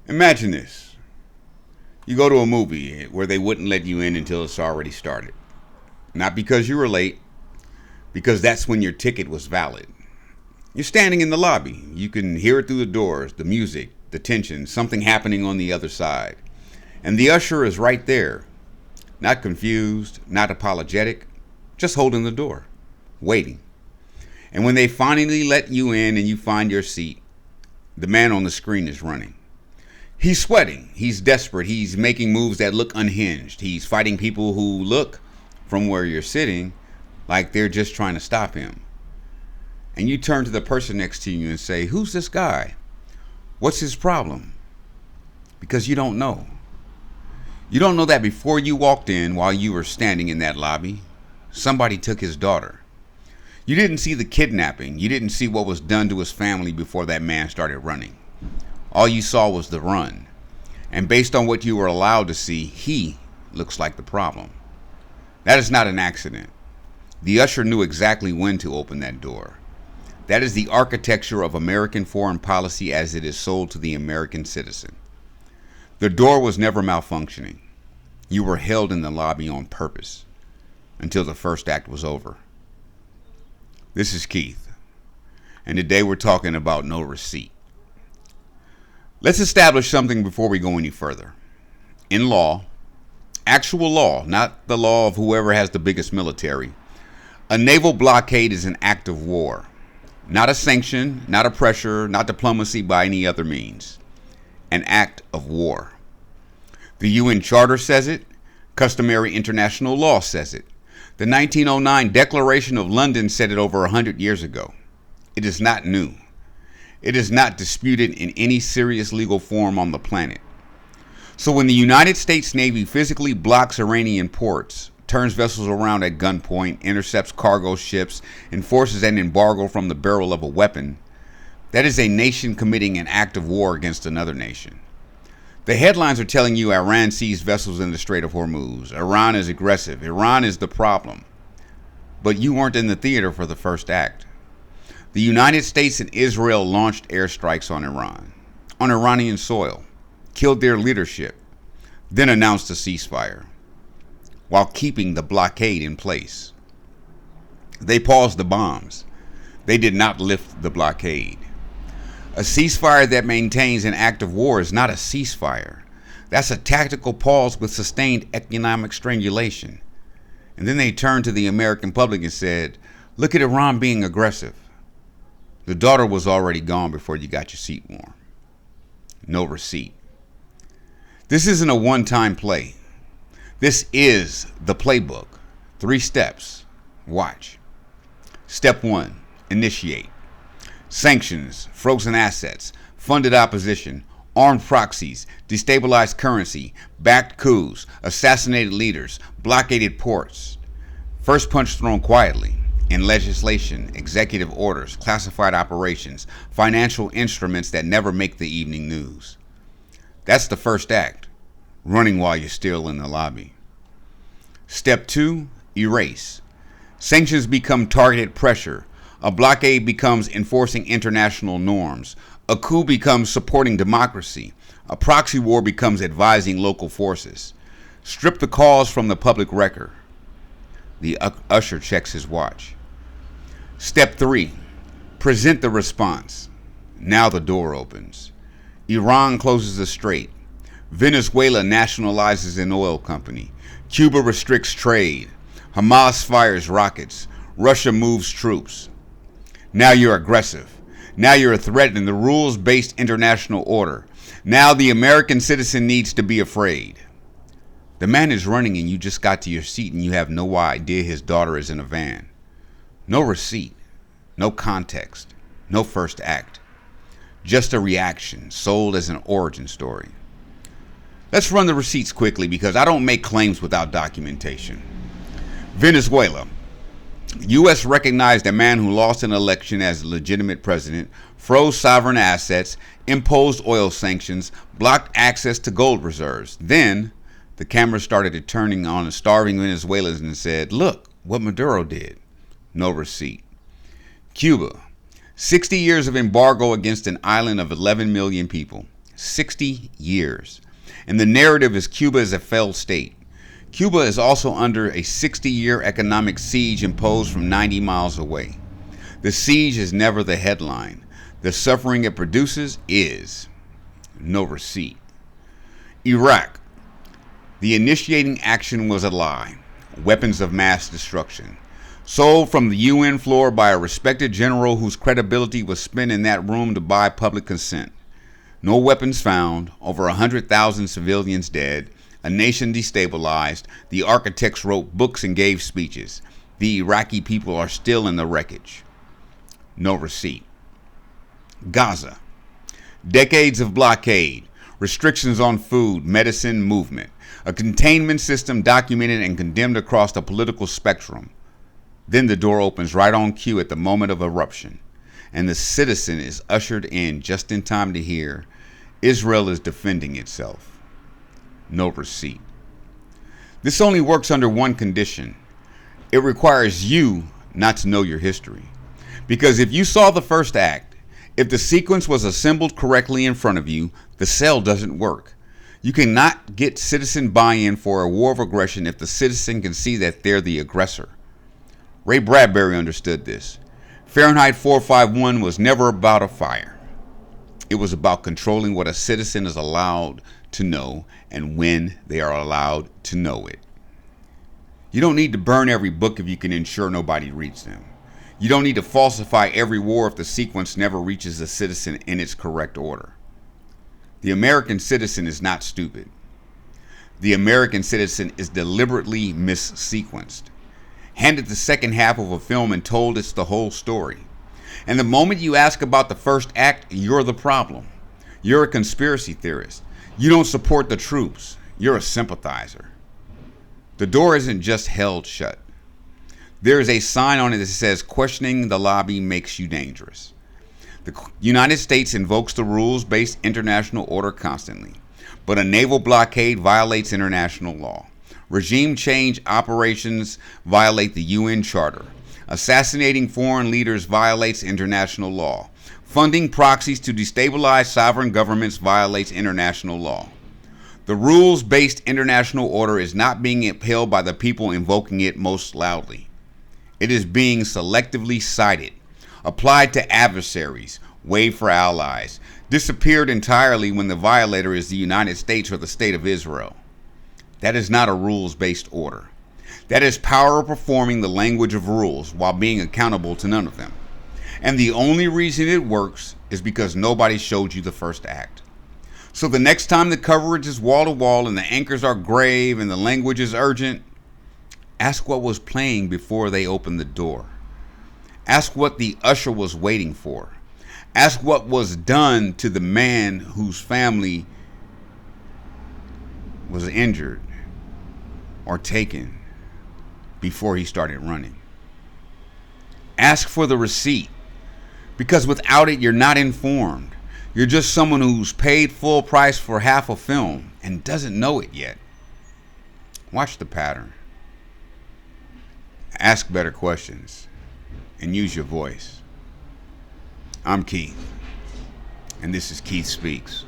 Imagine this. You go to a movie where they wouldn't let you in until it's already started. Not because you were late, because that's when your ticket was valid. You're standing in the lobby. You can hear it through the doors, the music, the tension, something happening on the other side. And the usher is right there. Not confused, not apologetic, just holding the door, waiting. And when they finally let you in and you find your seat, the man on the screen is running. He's sweating. He's desperate. He's making moves that look unhinged. He's fighting people who look, from where you're sitting, like they're just trying to stop him. And you turn to the person next to you and say, "Who's this guy? What's his problem?" Because you don't know. You don't know that before you walked in, while you were standing in that lobby, somebody took his daughter. You didn't see the kidnapping. You didn't see what was done to his family before that man started running. All you saw was the run. And based on what you were allowed to see, he looks like the problem. That is not an accident. The usher knew exactly when to open that door. That is the architecture of American foreign policy as it is sold to the American citizen. The door was never malfunctioning. You were held in the lobby on purpose until the first act was over. This is Keith, and today we're talking about no receipt. Let's establish something before we go any further. In law, actual law, not the law of whoever has the biggest military, a naval blockade is an act of war. Not a sanction, not a pressure, not diplomacy by any other means. An act of war. The UN Charter says it. Customary international law says it. The 1909 Declaration of London said it over 100 years ago. It is not new. It is not disputed in any serious legal form on the planet. So when the United States Navy physically blocks Iranian ports, turns vessels around at gunpoint, intercepts cargo ships, enforces an embargo from the barrel of a weapon, that is a nation committing an act of war against another nation. The headlines are telling you Iran seized vessels in the Strait of Hormuz. Iran is aggressive. Iran is the problem. But you weren't in the theater for the first act. The United States and Israel launched airstrikes on Iran, on Iranian soil, killed their leadership, then announced a ceasefire, while keeping the blockade in place. They paused the bombs. They did not lift the blockade. A ceasefire that maintains an act of war is not a ceasefire. That's a tactical pause with sustained economic strangulation. And then they turned to the American public and said, "Look at Iran being aggressive." The daughter was already gone before you got your seat warm. No receipt. This isn't a one-time play. This is the playbook. 3 steps. Watch. Step 1, initiate. Sanctions, frozen assets, funded opposition, armed proxies, destabilized currency, backed coups, assassinated leaders, blockaded ports. First punch thrown quietly. In legislation, executive orders, classified operations, financial instruments that never make the evening news. That's the first act, running while you're still in the lobby. Step 2, erase. Sanctions become targeted pressure. A blockade becomes enforcing international norms. A coup becomes supporting democracy. A proxy war becomes advising local forces. Strip the cause from the public record. The usher checks his watch. Step 3, present the response. Now the door opens. Iran closes the strait. Venezuela nationalizes an oil company. Cuba restricts trade. Hamas fires rockets. Russia moves troops. Now you're aggressive. Now you're a threat in the rules-based international order. Now the American citizen needs to be afraid. The man is running and you just got to your seat and you have no idea his daughter is in a van. No receipt, no context, no first act. Just a reaction sold as an origin story. Let's run the receipts quickly because I don't make claims without documentation. Venezuela. U.S. recognized a man who lost an election as legitimate president, froze sovereign assets, imposed oil sanctions, blocked access to gold reserves. Then the camera started turning on the starving Venezuelans and said, "Look what Maduro did." No receipt. Cuba. 60 years of embargo against an island of 11 million people. 60 years. And the narrative is Cuba is a failed state. Cuba is also under a 60-year economic siege imposed from 90 miles away. The siege is never the headline. The suffering it produces is. No receipt. Iraq. The initiating action was a lie. Weapons of mass destruction. Sold from the UN floor by a respected general whose credibility was spent in that room to buy public consent. No weapons found, over 100,000 civilians dead, a nation destabilized, the architects wrote books and gave speeches. The Iraqi people are still in the wreckage. No receipt. Gaza. Decades of blockade, restrictions on food, medicine, movement, a containment system documented and condemned across the political spectrum. Then the door opens right on cue at the moment of eruption, and the citizen is ushered in just in time to hear, Israel is defending itself. No receipt. This only works under one condition. It requires you not to know your history. Because if you saw the first act, if the sequence was assembled correctly in front of you, the cell doesn't work. You cannot get citizen buy-in for a war of aggression if the citizen can see that they're the aggressor. Ray Bradbury understood this. Fahrenheit 451 was never about a fire. It was about controlling what a citizen is allowed to know and when they are allowed to know it. You don't need to burn every book if you can ensure nobody reads them. You don't need to falsify every war if the sequence never reaches the citizen in its correct order. The American citizen is not stupid. The American citizen is deliberately missequenced. Handed the second half of a film and told it's the whole story. And the moment you ask about the first act, you're the problem. You're a conspiracy theorist. You don't support the troops. You're a sympathizer. The door isn't just held shut. There is a sign on it that says, questioning the lobby makes you dangerous. The United States invokes the rules-based international order constantly, but a naval blockade violates international law. Regime change operations violate the UN Charter. Assassinating foreign leaders violates international law. Funding proxies to destabilize sovereign governments violates international law. The rules-based international order is not being upheld by the people invoking it most loudly. It is being selectively cited, applied to adversaries, waived for allies, disappeared entirely when the violator is the United States or the State of Israel. That is not a rules-based order. That is power performing the language of rules while being accountable to none of them. And the only reason it works is because nobody showed you the first act. So the next time the coverage is wall-to-wall and the anchors are grave and the language is urgent, ask what was playing before they opened the door. Ask what the usher was waiting for. Ask what was done to the man whose family was injured or taken before he started running. Ask for the receipt, because without it, you're not informed. You're just someone who's paid full price for half a film and doesn't know it yet. Watch the pattern. Ask better questions and use your voice. I'm Keith, and this is Keith Speaks.